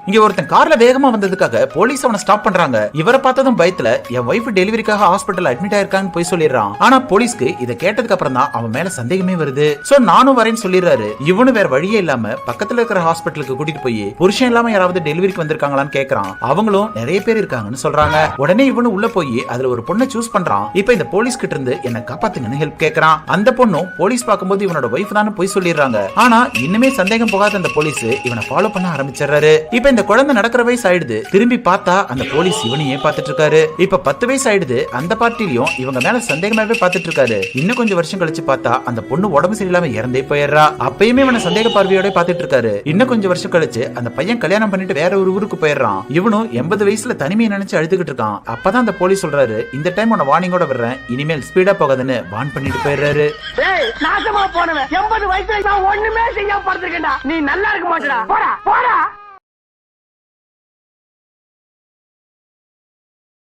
இங்க ஒருத்தன் கார்ல வேகமா வந்ததுக்காக போலீஸ் அவனை ஸ்டாப் பண்றாங்க. இவரை பார்த்ததும் பயத்துல என் வைஃப் டெலிவரிக்காக ஹாஸ்பிட்டல் அட்மிட் ஆயிருக்கான்னு போய் சொல்லிடுறான். ஆனா போலீஸ்க்கு இதை கேட்டதுக்கு அப்புறம் தான் அவன் மேல சந்தேகமே வருது. சோ நானும் வரேன்னு சொல்லிடுறாரு. இவனு வேற வழியே இல்லாம பக்கத்துல இருக்கிற ஹாஸ்பிட்டலுக்கு கூட்டிட்டு போய் புருஷன் இல்லாம யாராவது டெலிவரிக்கு வந்திருக்காங்களான்னு கேக்குறான். அவங்களும் நிறைய பேர் இருக்காங்கன்னு சொல்றாங்க. உடனே இவனு உள்ள போய் அதுல ஒரு பொண்ணை சூஸ் பண்றான். இப்ப இந்த போலீஸ் கிட்ட இருந்து என்ன காப்பாத்துங்கன்னு ஹெல்ப் கேக்குறான். அந்த பொண்ணும் போலீஸ் பார்க்கும்போது இவனோட வைஃப் தான் போய் சொல்லிடுறாங்க. ஆனா இன்னுமே சந்தேகம் போகாத அந்த போலீஸ் இவனை ஃபாலோ பண்ண ஆரம்பிச்சிடறாரு. இப்ப இந்த குழந்தை நடக்கிற வயசு ஆயிடுது. திரும்பி பார்த்தா அந்த போலீஸ் இவனையே பார்த்துட்டு இருக்காரு. இப்ப 10 வயசு ஆயிடுது. அந்த பார்ட்டிலையும் இவங்க மேல சந்தேகமாவே பார்த்துட்டு இருக்காரு. இன்னும் கொஞ்சம் வருஷம் கழிச்சு பார்த்தா அந்த பொண்ணு உடம்பு சரியில்லாம இறந்தே போயிடுறா. அப்பயுமே இவனை சந்தேக பார்வையோட பார்த்துட்டு இருக்காரு. இன்னும் கொஞ்சம் வருஷம் கழிச்சு அந்த பையன் கல்யாணம் பண்ணிட்டு வேற ஒரு ஊருக்கு போயிடுறான். இவனும் 80 வயசுல தனிமையை நினைச்சு அழுதுகிட்டு இருக்கான். அப்பதான் அந்த போலீஸ் சொல்றாரு, இந்த டைம் உன்னை வார்னிங்கோட விடுறேன், இனிமேல் ஸ்பீடா போகாதுன்னு வார்ன் பண்ணிட்டு போயிடுறாரு. நாசமா போனவன் 80 வயசுல ஒண்ணுமே செய்யாம படுத்திருக்கேன்டா. நீ நல்லா இருக்க மாட்டடா. போடா போடா.